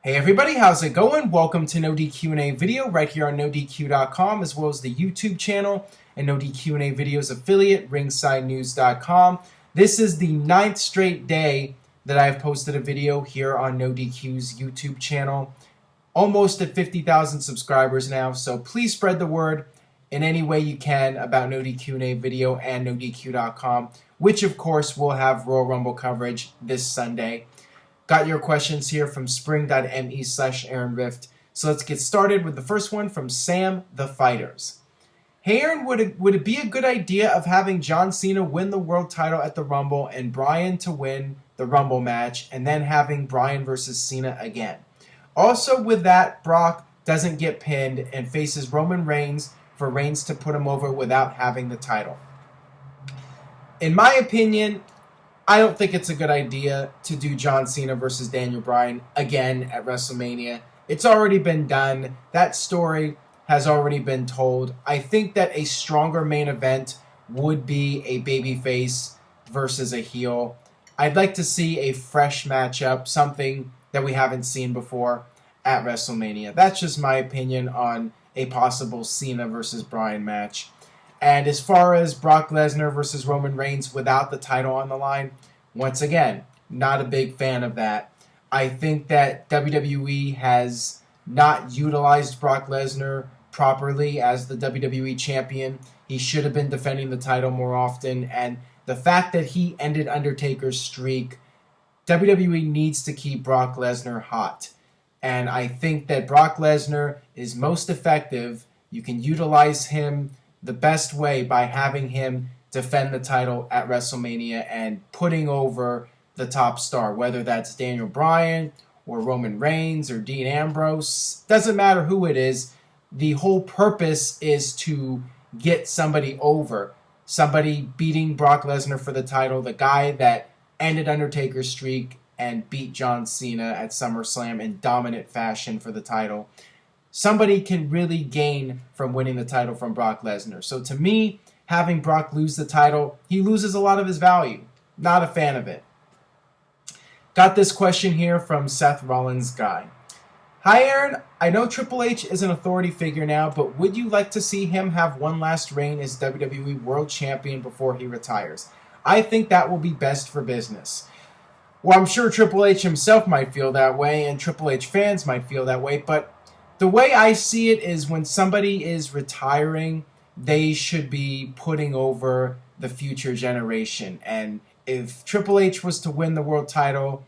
Hey everybody, how's it going? Welcome to NoDQ&A video right here on NoDQ.com, as well as the YouTube channel and NoDQ&A videos affiliate, ringsidenews.com. This is the 9th straight day that I've posted a video here on NoDQ's YouTube channel. Almost at 50,000 subscribers now, so please spread the word in any way you can about NoDQ&A video and NoDQ.com, which of course will have Royal Rumble coverage this Sunday. Got your questions here from spring.me/AaronRift. So let's get started with the first one from Sam the Fighters. Hey Aaron, would it be a good idea of having John Cena win the world title at the Rumble and Bryan to win the Rumble match and then having Bryan versus Cena again? Also with that, Brock doesn't get pinned and faces Roman Reigns for Reigns to put him over without having the title. In my opinion, I don't think it's a good idea to do John Cena versus Daniel Bryan again at WrestleMania. It's already been done. That story has already been told. I think that a stronger main event would be a babyface versus a heel. I'd like to see a fresh matchup, something that we haven't seen before at WrestleMania. That's just my opinion on a possible Cena versus Bryan match. And as far as Brock Lesnar versus Roman Reigns without the title on the line, once again, not a big fan of that. I think that WWE has not utilized Brock Lesnar properly as the WWE champion. He should have been defending the title more often. And the fact that he ended Undertaker's streak, WWE needs to keep Brock Lesnar hot. And I think that Brock Lesnar is most effective. You can utilize him the best way by having him defend the title at WrestleMania and putting over the top star, whether that's Daniel Bryan or Roman Reigns or Dean Ambrose. Doesn't matter who it is. The whole purpose is to get somebody over, somebody beating Brock Lesnar for the title, the guy that ended Undertaker's streak and beat John Cena at SummerSlam in dominant fashion for the title. Somebody can really gain from winning the title from Brock Lesnar. So to me, having Brock lose the title, he loses a lot of his value. Not a fan of it. Got this question here from Seth Rollins Guy. Hi Aaron, I know Triple H is an authority figure now, but would you like to see him have one last reign as WWE World Champion before he retires? I think that will be best for business. Well, I'm sure Triple H himself might feel that way, and Triple H fans might feel that way, but the way I see it is when somebody is retiring, they should be putting over the future generation. And if Triple H was to win the world title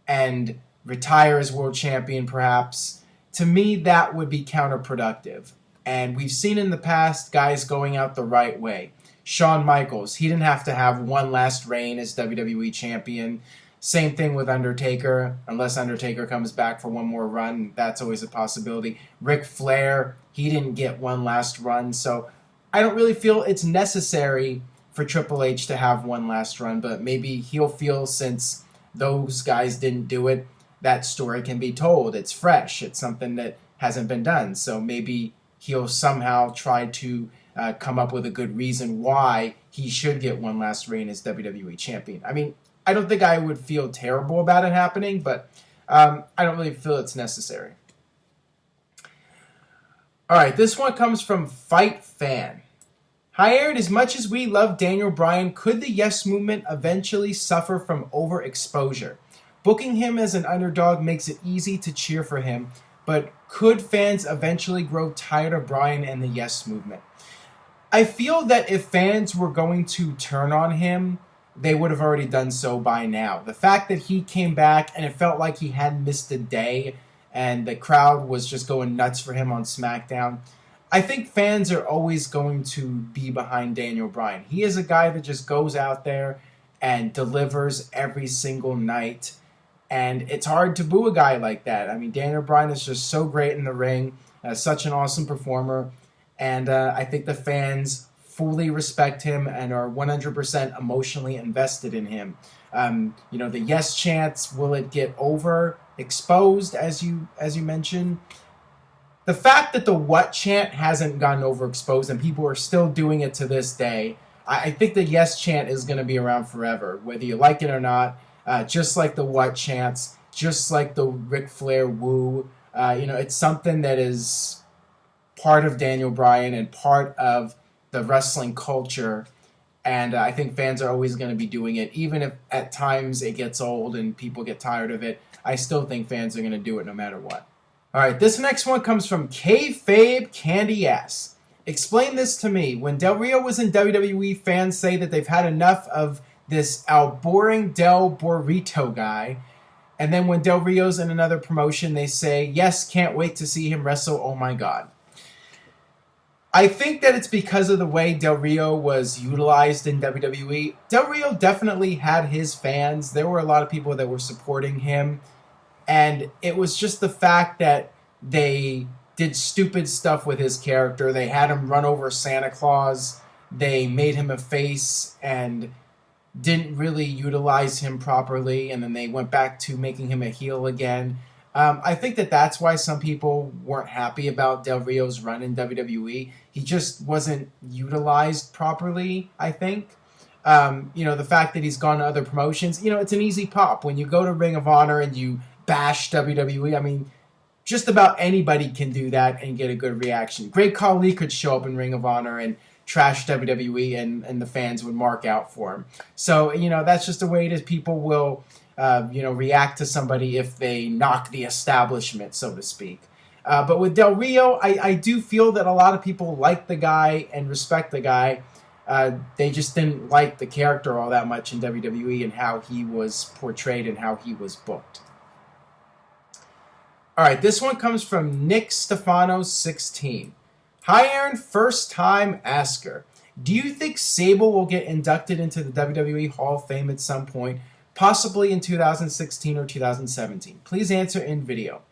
and retire as world champion perhaps, to me that would be counterproductive. And we've seen in the past guys going out the right way. Shawn Michaels, he didn't have to have one last reign as WWE champion. Same thing with Undertaker, unless Undertaker comes back for one more run. That's always a possibility. Ric Flair, he didn't get one last run. So I don't really feel it's necessary for Triple H to have one last run. But maybe he'll feel, since those guys didn't do it, that story can be told. It's fresh. It's something that hasn't been done. So maybe he'll somehow try to come up with a good reason why he should get one last reign as WWE champion. I mean, I don't think I would feel terrible about it happening, but I don't really feel it's necessary. All right, this one comes from Fight Fan. Hi, Aaron. As much as we love Daniel Bryan, could the Yes Movement eventually suffer from overexposure? Booking him as an underdog makes it easy to cheer for him, but could fans eventually grow tired of Bryan and the Yes Movement? I feel that if fans were going to turn on him, they would have already done so by now. The fact that he came back and it felt like he hadn't missed a day and the crowd was just going nuts for him on SmackDown, I think fans are always going to be behind Daniel Bryan. He is a guy that just goes out there and delivers every single night, and it's hard to boo a guy like that. I mean, Daniel Bryan is just so great in the ring, such an awesome performer, and I think the fans fully respect him and are 100% emotionally invested in him. The yes chants, will it get overexposed, as you mentioned? The fact that the what chant hasn't gotten overexposed and people are still doing it to this day, I think the yes chant is going to be around forever, whether you like it or not. Just like the what chants, just like the Ric Flair woo. It's something that is part of Daniel Bryan and part of the wrestling culture. And I think fans are always going to be doing it. Even if at times it gets old and people get tired of it, I still think fans are going to do it no matter what. All right, this next one comes from Kayfabe Candy Ass. Explain this to me. When Del Rio was in WWE, fans say that they've had enough of this boring Del Burrito guy. And then when Del Rio's in another promotion, they say, yes, can't wait to see him wrestle, oh my God. I think that it's because of the way Del Rio was utilized in WWE. Del Rio definitely had his fans. There were a lot of people that were supporting him. And it was just the fact that they did stupid stuff with his character. They had him run over Santa Claus. They made him a face and didn't really utilize him properly. And then they went back to making him a heel again. I think that that's why some people weren't happy about Del Rio's run in WWE. He just wasn't utilized properly, I think. The fact that he's gone to other promotions, it's an easy pop. When you go to Ring of Honor and you bash WWE, I mean, just about anybody can do that and get a good reaction. Great Khali could show up in Ring of Honor and trash WWE and the fans would mark out for him. So, that's just the way it is. People will react to somebody if they knock the establishment, so to speak. But with Del Rio, I do feel that a lot of people like the guy and respect the guy. They just didn't like the character all that much in WWE and how he was portrayed and how he was booked. All right, this one comes from Nick Stefano 16. Hi, Aaron, first time asker. Do you think Sable will get inducted into the WWE Hall of Fame at some point? Possibly in 2016 or 2017. Please answer in video.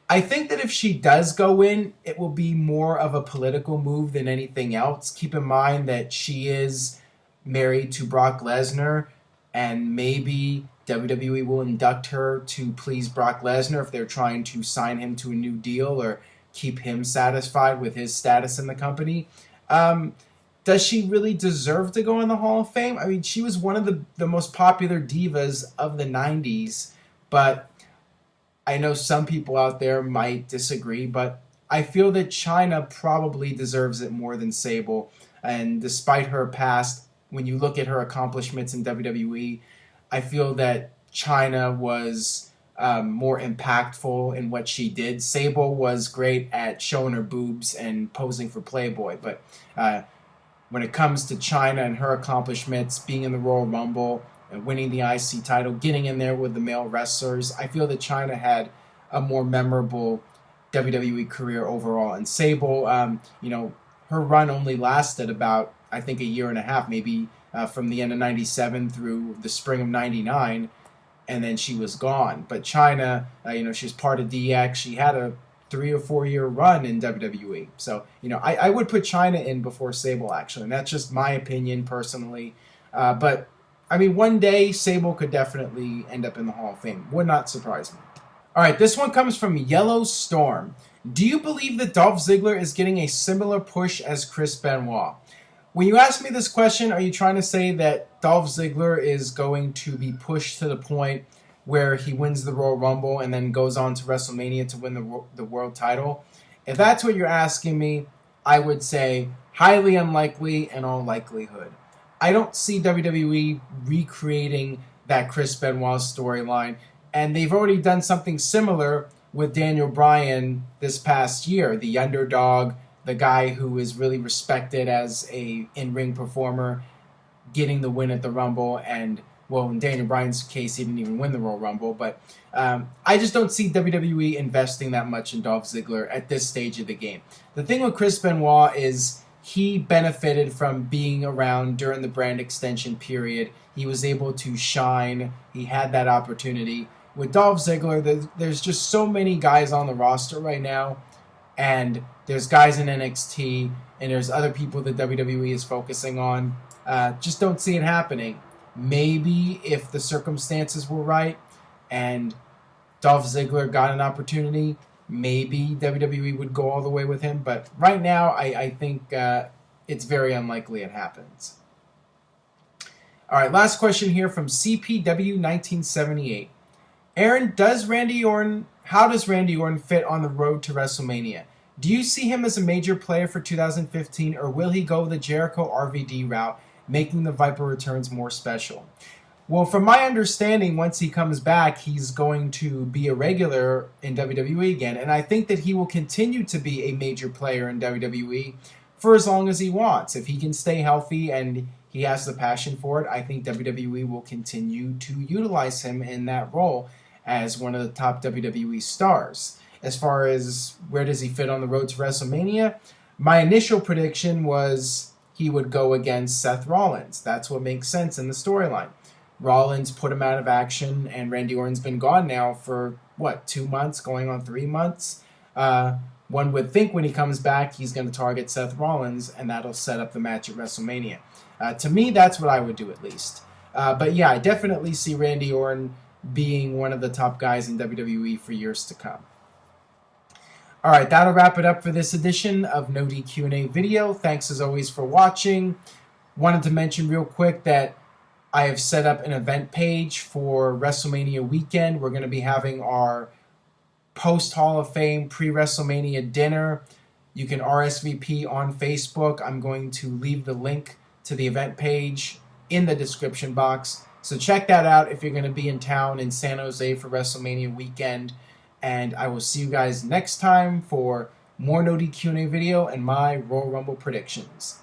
I think that if she does go in, it will be more of a political move than anything else. Keep in mind that she is married to Brock Lesnar, and maybe WWE will induct her to please Brock Lesnar if they're trying to sign him to a new deal or keep him satisfied with his status in the company. Does she really deserve to go in the Hall of Fame? I mean, she was one of the most popular divas of the 90s, but I know some people out there might disagree, but I feel that Chyna probably deserves it more than Sable. And despite her past, when you look at her accomplishments in WWE, I feel that Chyna was more impactful in what she did. Sable was great at showing her boobs and posing for Playboy, but when it comes to Chyna and her accomplishments, being in the Royal Rumble and winning the IC title, getting in there with the male wrestlers, I feel that Chyna had a more memorable WWE career overall. And Sable, her run only lasted about, I think, a year and a half, maybe from the end of 97 through the spring of 99, and then she was gone. But Chyna, she was part of DX. She had a 3 or 4 year run in WWE. So, I would put Chyna in before Sable, actually. And that's just my opinion personally. But, one day Sable could definitely end up in the Hall of Fame. Would not surprise me. All right, this one comes from Yellow Storm. Do you believe that Dolph Ziggler is getting a similar push as Chris Benoit? When you ask me this question, are you trying to say that Dolph Ziggler is going to be pushed to the point where he wins the Royal Rumble and then goes on to WrestleMania to win the world title? If that's what you're asking me, I would say highly unlikely in all likelihood. I don't see WWE recreating that Chris Benoit storyline, and they've already done something similar with Daniel Bryan this past year, the underdog, the guy who is really respected as a in-ring performer, getting the win at the Rumble. And, well, in Daniel Bryan's case, he didn't even win the Royal Rumble. But I just don't see WWE investing that much in Dolph Ziggler at this stage of the game. The thing with Chris Benoit is he benefited from being around during the brand extension period. He was able to shine. He had that opportunity. With Dolph Ziggler, there's just so many guys on the roster right now, and there's guys in NXT, and there's other people that WWE is focusing on. Just don't see it happening. Maybe if the circumstances were right and Dolph Ziggler got an opportunity, maybe WWE would go all the way with him. But right now, I think it's very unlikely it happens. All right, last question here from CPW1978. Aaron, how does Randy Orton fit on the road to WrestleMania? Do you see him as a major player for 2015, or will he go the Jericho RVD route, making the Viper returns more special? Well, from my understanding, once he comes back, he's going to be a regular in WWE again, and I think that he will continue to be a major player in WWE for as long as he wants. If he can stay healthy and he has the passion for it, I think WWE will continue to utilize him in that role as one of the top WWE stars. As far as where does he fit on the road to WrestleMania, my initial prediction was he would go against Seth Rollins. That's what makes sense in the storyline. Rollins put him out of action, and Randy Orton's been gone now for, 2 months, going on 3 months? One would think when he comes back, he's going to target Seth Rollins, and that'll set up the match at WrestleMania. To me, that's what I would do at least. But yeah, I definitely see Randy Orton being one of the top guys in WWE for years to come. All right, that'll wrap it up for this edition of NoDQ&A video. Thanks as always for watching. Wanted to mention real quick that I have set up an event page for WrestleMania weekend. We're going to be having our post-Hall of Fame pre-WrestleMania dinner. You can RSVP on Facebook. I'm going to leave the link to the event page in the description box. So check that out if you're going to be in town in San Jose for WrestleMania weekend. And I will see you guys next time for more NoDQ&A video and my Royal Rumble predictions.